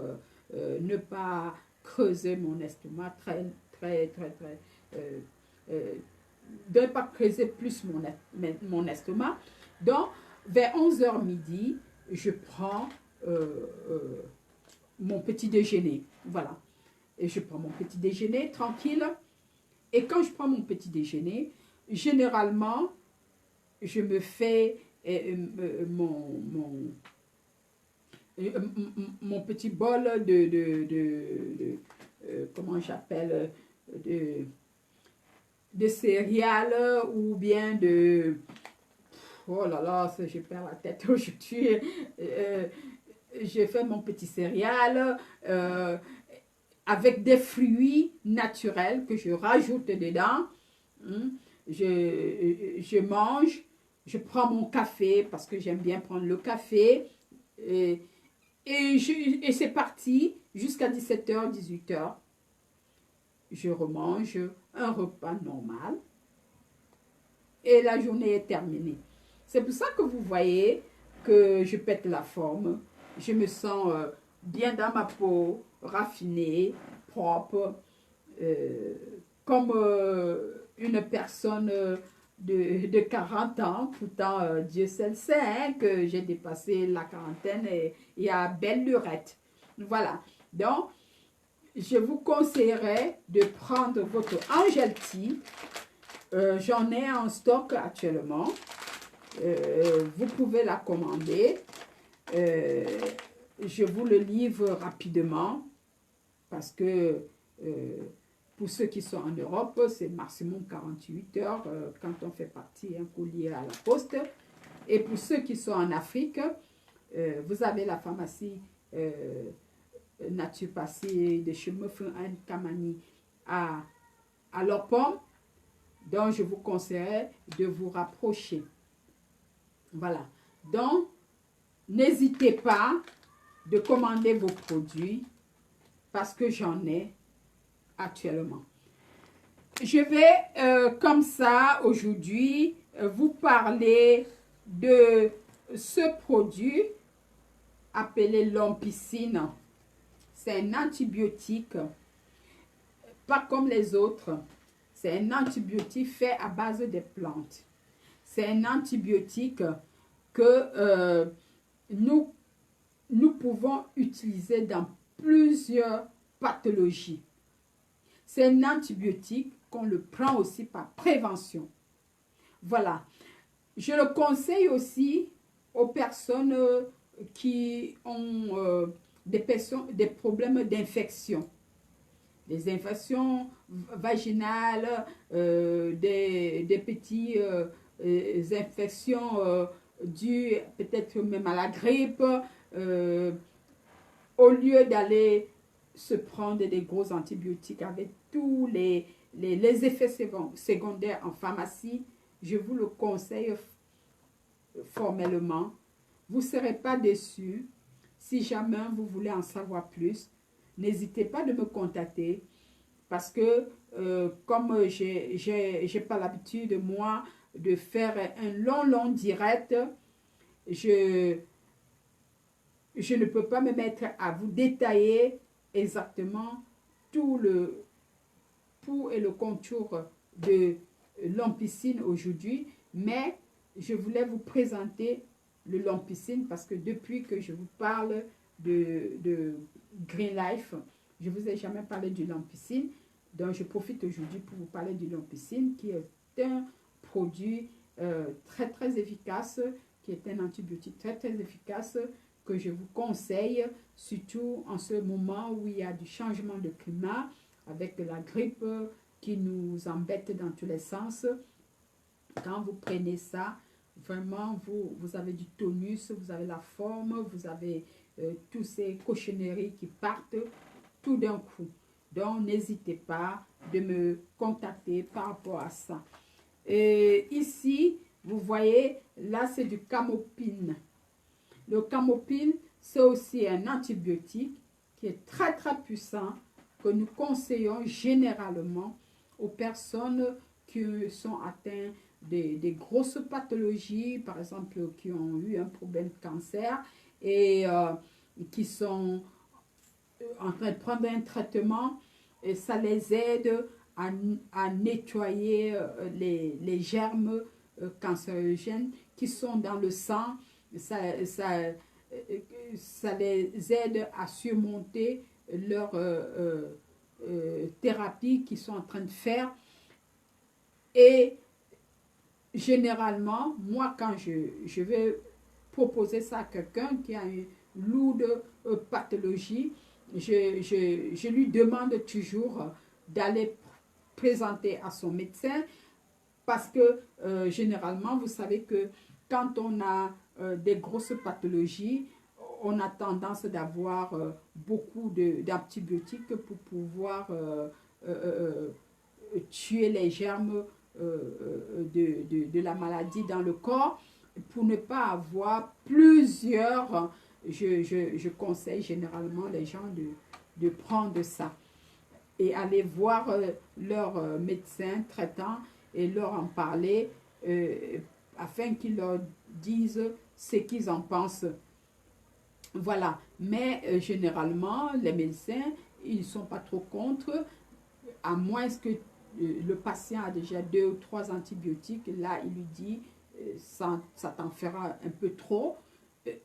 ne pas creuser mon estomac de ne pas creuser plus mon estomac. Donc, vers 11h midi, je prends mon petit déjeuner. Voilà. Et je prends mon petit déjeuner tranquille. Et quand je prends mon petit déjeuner, généralement, je me fais mon petit bol comment j'appelle, de, de céréales ou bien de... Oh là là, je perds la tête aujourd'hui. Je fais mon petit céréal avec des fruits naturels que je rajoute dedans. Je mange, je prends mon café parce que j'aime bien prendre le café. Et c'est parti jusqu'à 17h, 18h. Je remange un repas normal et la journée est terminée. C'est pour ça que vous voyez que je pète la forme. Je me sens bien dans ma peau, raffinée, propre, comme une personne de 40 ans. Pourtant, Dieu seul sait hein, que j'ai dépassé la quarantaine et à belle lurette. Voilà. Donc, je vous conseillerais de prendre votre Angel Tea. J'en ai en stock actuellement. Vous pouvez la commander. Je vous le livre rapidement parce que pour ceux qui sont en Europe, c'est maximum 48 heures quand on fait partie un courrier à la poste. Et pour ceux qui sont en Afrique, vous avez la pharmacie naturopathie de Chemefu Kamani à Lopom. Donc, je vous conseillerais de vous rapprocher. Voilà. Donc, n'hésitez pas de commander vos produits parce que j'en ai actuellement. Je vais, comme ça, aujourd'hui, vous parler de ce produit appelé l'ampicine. C'est un antibiotique, pas comme les autres. C'est un antibiotique fait à base de plantes. C'est un antibiotique que nous pouvons utiliser dans plusieurs pathologies. C'est un antibiotique qu'on le prend aussi par prévention. Voilà. Je le conseille aussi aux personnes qui ont des problèmes d'infection. Des infections vaginales, des petites infections dues peut-être même à la grippe. Au lieu d'aller se prendre des gros antibiotiques avec tous les effets secondaires en pharmacie, je vous le conseille formellement. Vous ne serez pas déçus. Si jamais vous voulez en savoir plus, n'hésitez pas de me contacter parce que comme j'ai pas l'habitude moi de faire un long direct, je ne peux pas me mettre à vous détailler exactement tout le pour et le contour de l'ampicine aujourd'hui, mais je voulais vous présenter le lampicine parce que depuis que je vous parle de Green Life, je ne vous ai jamais parlé du lampicine. Donc, je profite aujourd'hui pour vous parler du lampicine qui est un produit très efficace, qui est un antibiotique très efficace que je vous conseille, surtout en ce moment où il y a du changement de climat avec la grippe qui nous embête dans tous les sens. Quand vous prenez ça, vraiment, vous avez du tonus, vous avez la forme, vous avez tous ces cochonneries qui partent tout d'un coup. Donc, n'hésitez pas de me contacter par rapport à ça. Et ici, vous voyez, là, c'est du camopine. Le camopine, c'est aussi un antibiotique qui est très puissant, que nous conseillons généralement aux personnes qui sont atteintes des grosses pathologies, par exemple, qui ont eu un problème de cancer et qui sont en train de prendre un traitement, et ça les aide à nettoyer les germes cancérigènes qui sont dans le sang. Ça les aide à surmonter leur thérapie qu'ils sont en train de faire. Et généralement, moi, quand je vais proposer ça à quelqu'un qui a une lourde pathologie, je lui demande toujours d'aller présenter à son médecin parce que généralement, vous savez que quand on a des grosses pathologies, on a tendance d'avoir beaucoup d'antibiotiques pour pouvoir tuer les germes de la maladie dans le corps. Pour ne pas avoir plusieurs, je conseille généralement les gens de prendre ça et aller voir leur médecin traitant et leur en parler afin qu'ils leur disent ce qu'ils en pensent. Voilà. Mais généralement, les médecins, ils ne sont pas trop contre, à moins que le patient a déjà 2 ou 3 antibiotiques. Là, il lui dit, ça t'en fera un peu trop.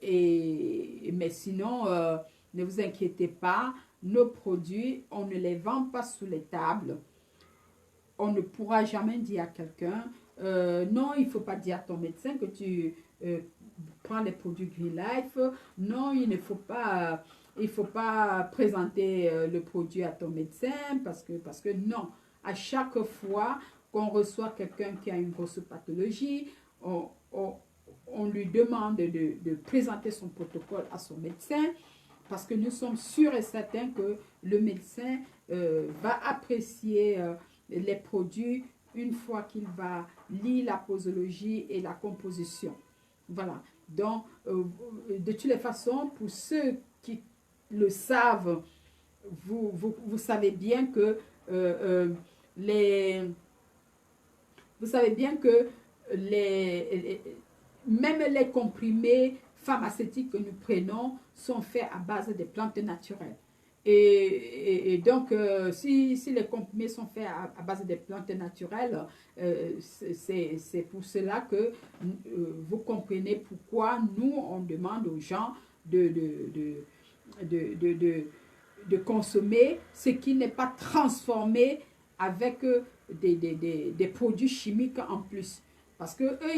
Mais sinon, ne vous inquiétez pas, nos produits, on ne les vend pas sous les tables. On ne pourra jamais dire à quelqu'un, non, il ne faut pas dire à ton médecin que tu prends les produits Green Life. Non, il ne faut pas présenter le produit à ton médecin parce que non. À chaque fois qu'on reçoit quelqu'un qui a une grosse pathologie, on lui demande de présenter son protocole à son médecin parce que nous sommes sûrs et certains que le médecin va apprécier les produits une fois qu'il va lire la posologie et la composition. Voilà. Donc, de toutes les façons, pour ceux qui le savent, vous savez bien que vous savez bien que même les comprimés pharmaceutiques que nous prenons sont faits à base de plantes naturelles. Et donc, si les comprimés sont faits à base de plantes naturelles, c'est pour cela que vous comprenez pourquoi nous, on demande aux gens de consommer ce qui n'est pas transformé avec des produits chimiques en plus. Parce que eux,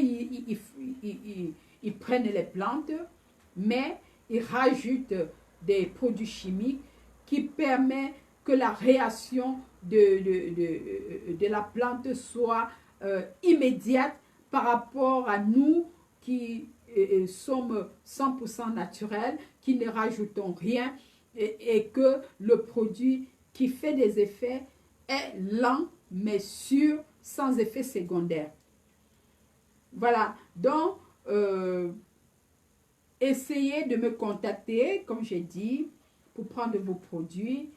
ils prennent les plantes, mais ils rajoutent des produits chimiques qui permettent que la réaction de la plante soit immédiate par rapport à nous qui sommes 100% naturels, qui ne rajoutons rien et que le produit qui fait des effets est lent mais sûr, sans effet secondaire. Voilà, donc essayez de me contacter, comme j'ai dit, pour prendre vos produits.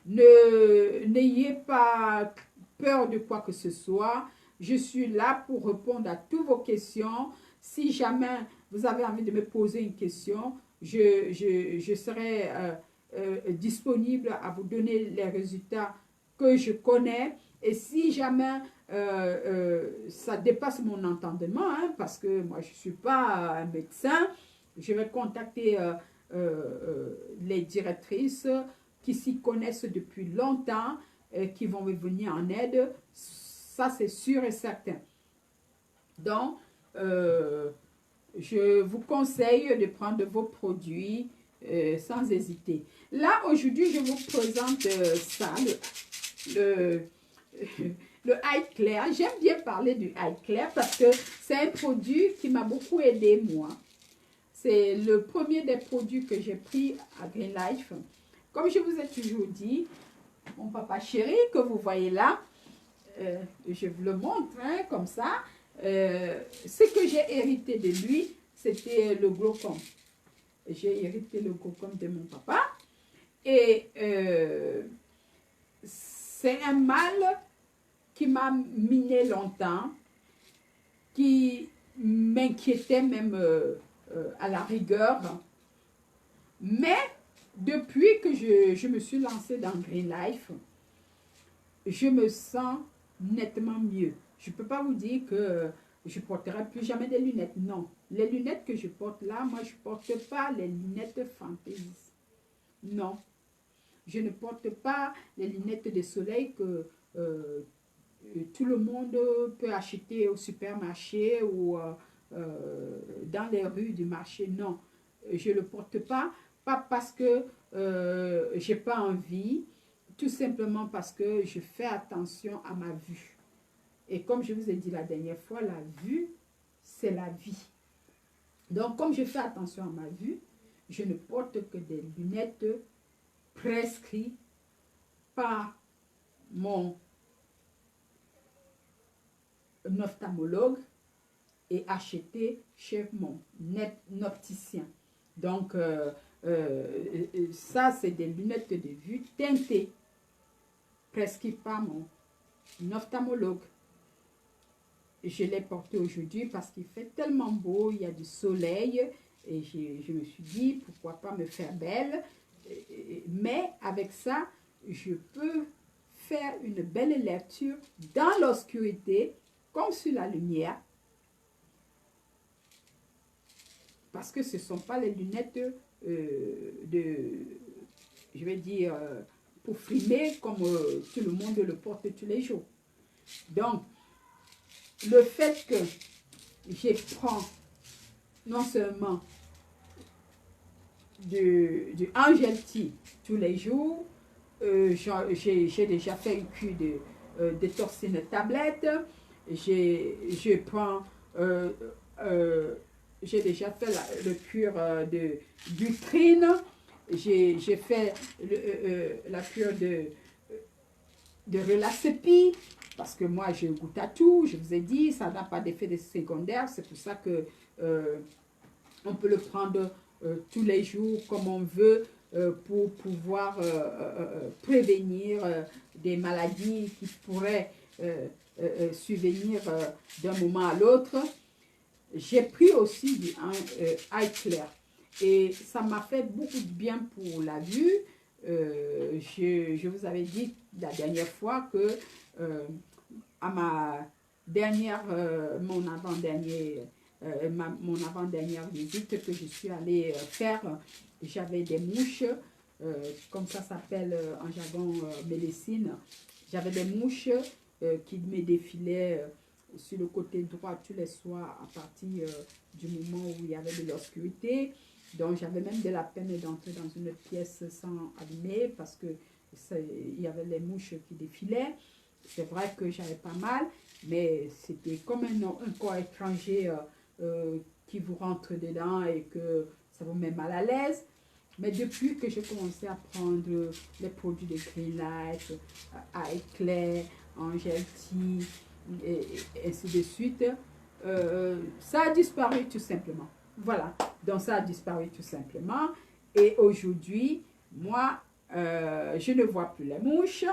N'ayez pas peur de quoi que ce soit. Je suis là pour répondre à toutes vos questions. Si jamais vous avez envie de me poser une question, je serai disponible à vous donner les résultats que je connais. Et si jamais ça dépasse mon entendement, hein, parce que moi je ne suis pas un médecin, je vais contacter les directrices qui s'y connaissent depuis longtemps, qui vont me venir en aide. Ça, c'est sûr et certain. Donc, je vous conseille de prendre vos produits sans hésiter. Là, aujourd'hui, je vous présente ça, le Eye Clair. J'aime bien parler du Eye Clair parce que c'est un produit qui m'a beaucoup aidé, moi. C'est le premier des produits que j'ai pris à Green Life. Comme je vous ai toujours dit, mon papa chéri que vous voyez là, je vous le montre hein, comme ça. Ce que j'ai hérité de lui, c'était le glaucome. J'ai hérité le glaucome de mon papa. Et c'est un mal qui m'a miné longtemps, qui m'inquiétait même à la rigueur. Mais depuis que je me suis lancée dans Green Life, je me sens nettement mieux. Je ne peux pas vous dire que je ne porterai plus jamais des lunettes. Non. Les lunettes que je porte là, moi, je ne porte pas les lunettes fantasy. Non. Je ne porte pas les lunettes de soleil que tout le monde peut acheter au supermarché ou dans les rues du marché. Non, je ne le porte pas. Pas parce que je n'ai pas envie, tout simplement parce que je fais attention à ma vue. Et comme je vous ai dit la dernière fois, la vue, c'est la vie. Donc, comme je fais attention à ma vue, je ne porte que des lunettes prescrites par mon ophtalmologue et achetées chez mon opticien. Donc, ça, c'est des lunettes de vue teintées, prescrites par mon ophtalmologue. Je l'ai porté aujourd'hui parce qu'il fait tellement beau, il y a du soleil et je me suis dit pourquoi pas me faire belle. Mais avec ça, je peux faire une belle lecture dans l'obscurité comme sur la lumière. Parce que ce ne sont pas les lunettes je vais dire, pour frimer comme tout le monde le porte tous les jours. Donc, le fait que je prends non seulement du Angel Tea tous les jours, j'ai déjà fait une cure de toxine tablette, je prends, j'ai déjà fait le cure d'utrine, j'ai fait la cure de Relacepi, parce que moi je goûte à tout, je vous ai dit, ça n'a pas d'effet secondaire, c'est pour ça que on peut le prendre tous les jours comme on veut pour pouvoir prévenir des maladies qui pourraient survenir d'un moment à l'autre. J'ai pris aussi du eye clair et ça m'a fait beaucoup de bien pour la vue. Je vous avais dit la dernière fois que à ma dernière, mon avant-dernière visite que je suis allée faire, j'avais des mouches, comme ça s'appelle en jargon médecine, j'avais des mouches qui me défilaient sur le côté droit tous les soirs à partir du moment où il y avait de l'obscurité. Donc j'avais même de la peine d'entrer dans une pièce sans allumer parce que il y avait les mouches qui défilaient. C'est vrai que j'avais pas mal, mais c'était comme un corps étranger qui vous rentre dedans et que ça vous met mal à l'aise. Mais depuis que j'ai commencé à prendre les produits de Greenlight, Eye Clair, Angel Tea, et ainsi de suite, ça a disparu tout simplement. Voilà, donc ça a disparu tout simplement. Et aujourd'hui, moi, je ne vois plus les mouches.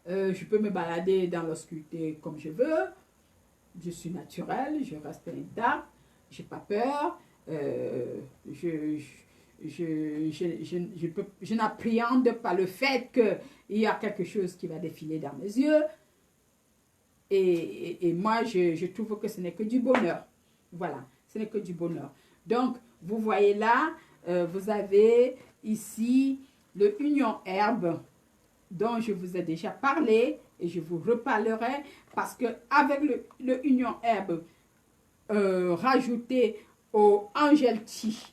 Je peux me balader dans l'obscurité comme je veux. Je suis naturelle, je reste intacte, je n'ai pas peur. Je n'appréhende pas le fait qu'il y a quelque chose qui va défiler dans mes yeux. Et moi, je trouve que ce n'est que du bonheur. Voilà, ce n'est que du bonheur. Donc, vous voyez là, vous avez ici le Union Herbe dont je vous ai déjà parlé et je vous reparlerai parce que avec le Union Herbe rajouté au Angel Tea,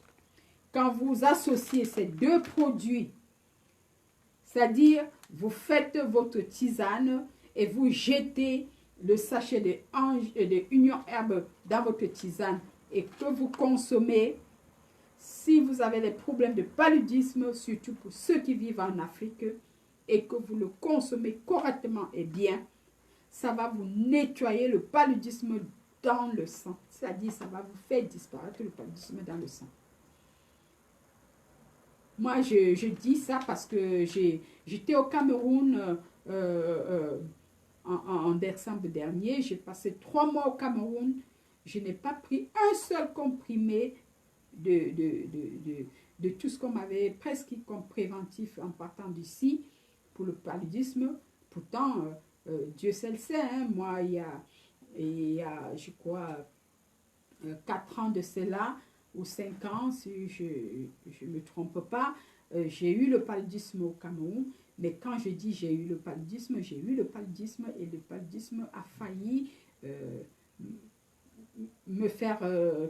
quand vous associez ces deux produits, c'est-à-dire vous faites votre tisane et vous jetez le sachet de Union Herbe dans votre tisane et que vous consommez, si vous avez des problèmes de paludisme, surtout pour ceux qui vivent en Afrique, et que vous le consommez correctement et bien, ça va vous nettoyer le paludisme dans le sang. C'est-à-dire, ça va vous faire disparaître le paludisme dans le sang. Moi, je dis ça parce que j'étais au Cameroun en décembre dernier. J'ai passé 3 mois au Cameroun. Je n'ai pas pris un seul comprimé de tout ce qu'on m'avait presque comme préventif en partant d'ici pour le paludisme. Pourtant, Dieu seul sait, hein, moi, il y a, je crois, 4 ans de cela, ou 5 ans, si je ne me trompe pas, j'ai eu le paludisme au Cameroun. Mais quand je dis j'ai eu le paludisme et le paludisme a failli me faire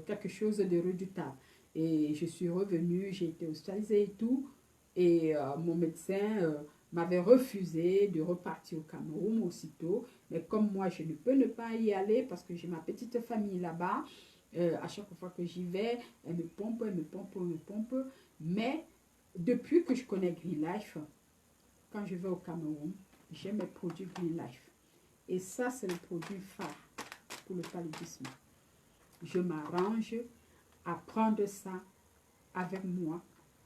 quelque chose de redoutable. Et je suis revenue, j'ai été hospitalisée et tout. Et mon médecin m'avait refusé de repartir au Cameroun aussitôt. Mais comme moi, je ne peux ne pas y aller parce que j'ai ma petite famille là-bas. À chaque fois que j'y vais, elle me pompe, elle me pompe, elle me pompe. Mais depuis que je connais Green Life, quand je vais au Cameroun, j'ai mes produits Green Life. Et ça, c'est le produit phare pour le paludisme. Je m'arrange à prendre ça avec moi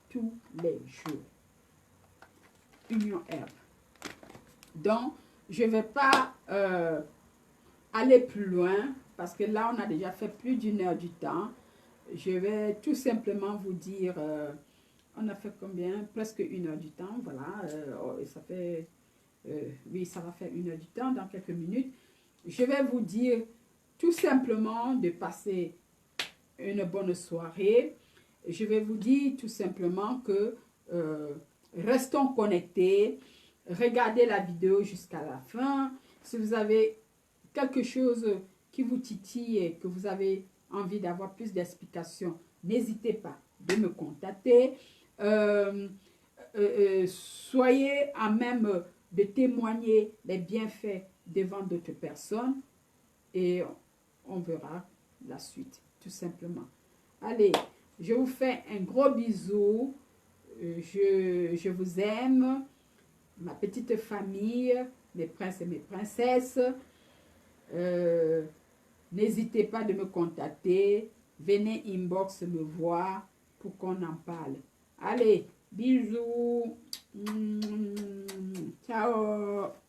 tous les jours. Union Herbe. Donc, je ne vais pas aller plus loin parce que là, on a déjà fait plus d'une heure du temps. Je vais tout simplement vous dire, on a fait combien? Presque une heure du temps, voilà. Ça fait, oui, ça va faire une heure du temps dans quelques minutes. Je vais vous dire tout simplement de passer une bonne soirée. Je vais vous dire tout simplement que restons connectés. Regardez la vidéo jusqu'à la fin. Si vous avez quelque chose qui vous titille et que vous avez envie d'avoir plus d'explications, n'hésitez pas de me contacter. Soyez à même de témoigner les bienfaits devant d'autres personnes et on verra la suite, tout simplement. Allez, je vous fais un gros bisou. Je vous aime, ma petite famille, mes princes et mes princesses. N'hésitez pas de me contacter. Venez inbox me voir pour qu'on en parle. Allez, bisous. Ciao.